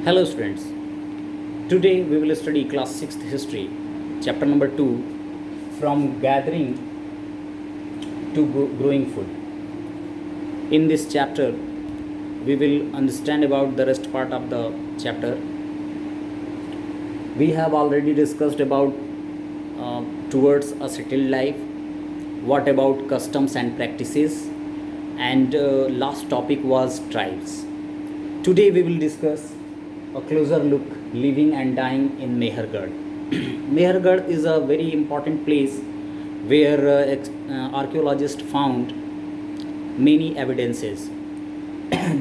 Hello students, today we will study class 6th history, chapter number 2, from gathering to growing food. In this chapter, we will understand about the rest part of the chapter. We have already discussed about towards a settled life, what about customs and practices, and last topic was tribes. Today we will discuss a closer look living and dying in Mehergarh. Mehergarh is a very important place where archaeologists found many evidences.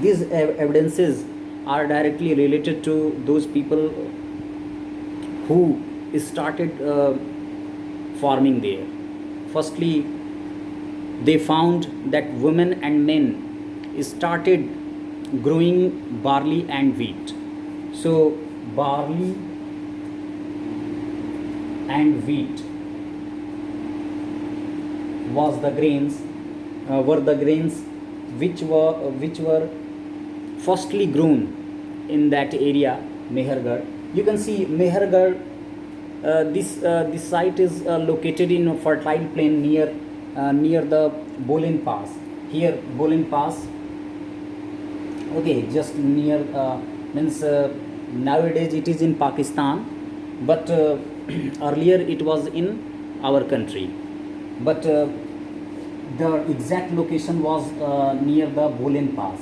These evidences are directly related to those people who started farming there. Firstly, they found that women and men started growing barley and wheat. So, barley and wheat was the grains were the grains which were firstly grown in that area, Mehergarh. You can see Mehergarh. This site is located in a fertile plain near the Bolin Pass. Here, Bolin Pass. Okay, just near means nowadays it is in Pakistan, but earlier it was in our country. But the exact location was near the Bolin Pass.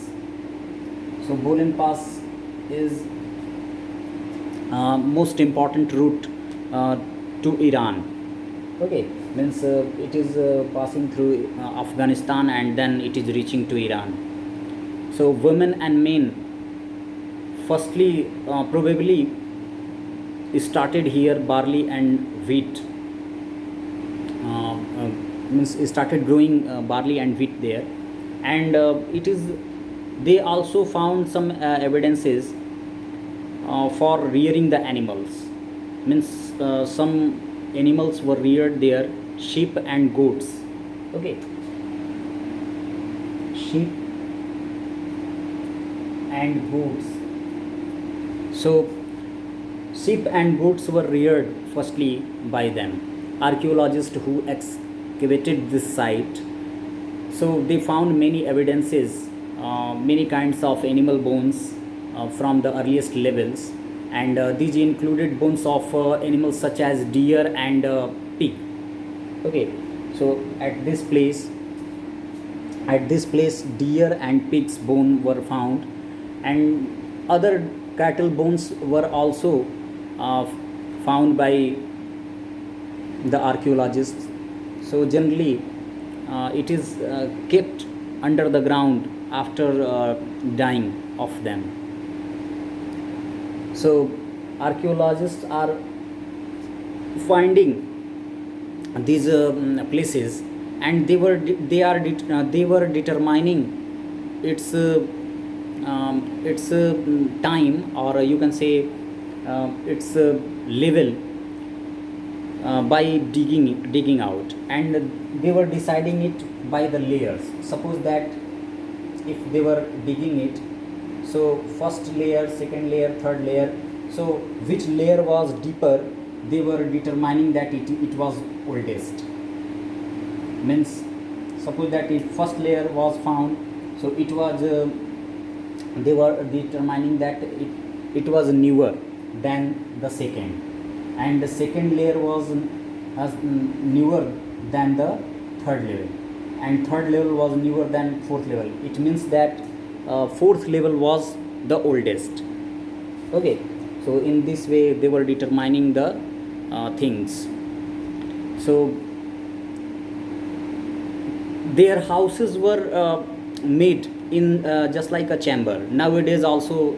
So Bolin Pass is most important route to Iran. Okay, means it is passing through Afghanistan and then it is reaching to Iran. So women and men firstly probably started here barley and wheat. Means started growing barley and wheat there, and it is they also found some evidences for rearing the animals. Means some animals were reared there, sheep and goats. Okay, sheep and goats. So sheep and goats were reared firstly by them. Archaeologists who excavated this site, so they found many evidences, many kinds of animal bones from the earliest levels, and these included bones of animals such as deer and pig. Okay, so at this place deer and pig's bone were found, and other cattle bones were also found by the archaeologists. So generally it is kept under the ground after dying of them. So archaeologists are finding these places, and they were determining its time, or you can say its level, by digging out, and they were deciding it by the layers. Suppose that if they were digging it, so first layer, second layer, third layer, so which layer was deeper, they were determining that it was oldest. Means suppose that if first layer was found, so it was they were determining that it was newer than the second, and the second layer was newer than the third level, and third level was newer than fourth level. It means that fourth level was the oldest. Okay, so in this way they were determining the things. So their houses were made in just like a chamber. Nowadays also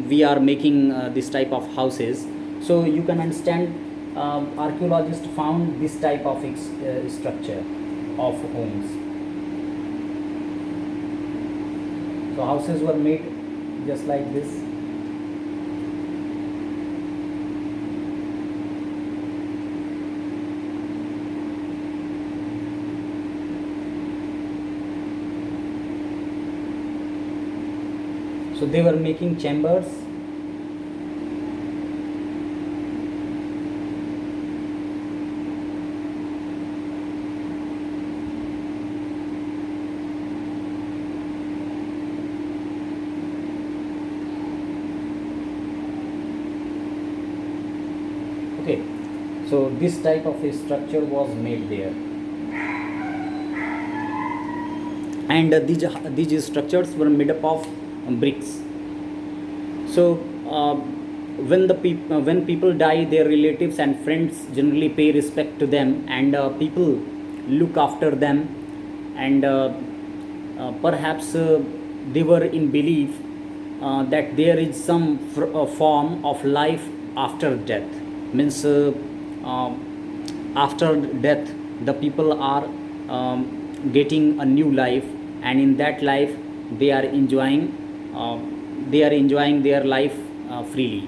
we are making this type of houses. So you can understand, archaeologists found this type of structure of homes. So houses were made just like this. So they were making chambers Okay, so this type of a structure was made there, and these structures were made up of bricks. So when people die, their relatives and friends generally pay respect to them, and people look after them, and perhaps they were in belief that there is some form of life after death. Means uh, after death, the people are getting a new life, and in that life they are enjoying uh, their life freely.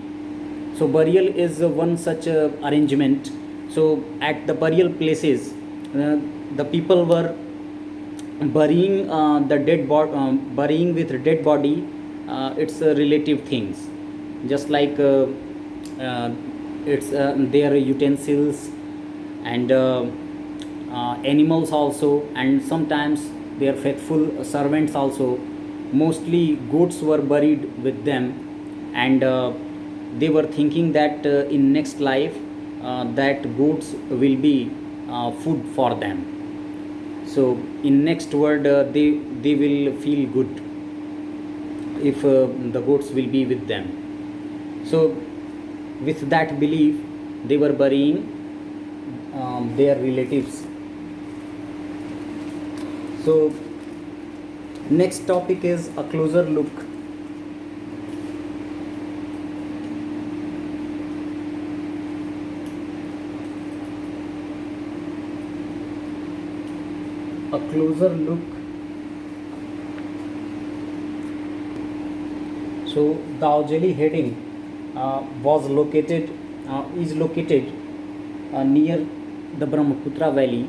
So burial is one such arrangement. So at the burial places, the people were burying with dead body. It's relative things, just like it's their utensils, and animals also, and sometimes their faithful servants also. Mostly goats were buried with them, and they were thinking that in next life that goats will be food for them. So in next world they will feel good if the goats will be with them. So with that belief, they were burying their relatives. So next topic is a closer look. A closer look. So Daojeli heading was located is located near the Brahmaputra Valley.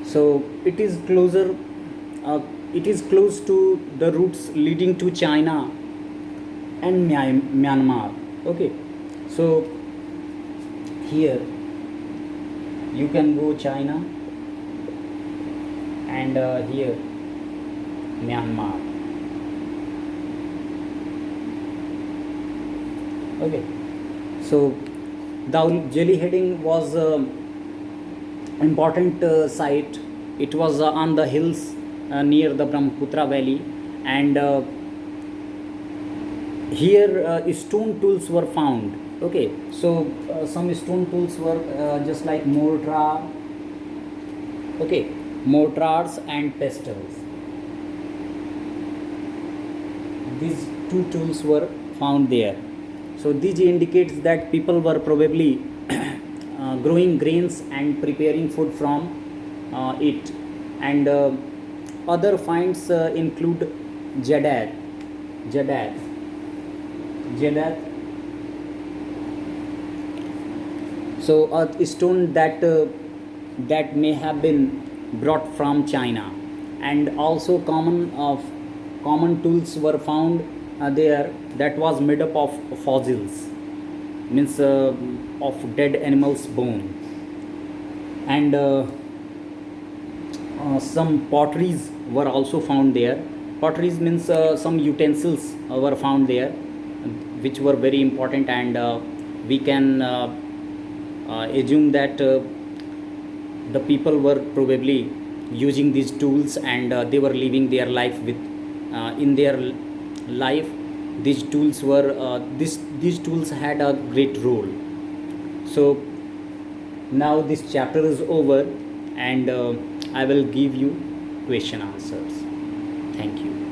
So it is closer. It is close to the routes leading to China and Myanmar. Okay, so here you can go China, and here Myanmar. Okay, so Daojeli heading was important site. It was on the hills near the Brahmaputra Valley, and here stone tools were found. Okay, so some stone tools were just like mortar. Okay, mortars and pestles. These two tools were found there. So this indicates that people were probably growing grains and preparing food from it. And other finds include jadad, jadad, jadad. So a stone that may have been brought from China, and also common tools were found there that was made up of fossils, means of dead animals' bone, and some potteries were also found there. Potteries means some utensils were found there, which were very important, and we can assume that the people were probably using these tools, and they were living their life with in their life. These tools were these tools had a great role. So now this chapter is over, and I will give you question answers. Thank you.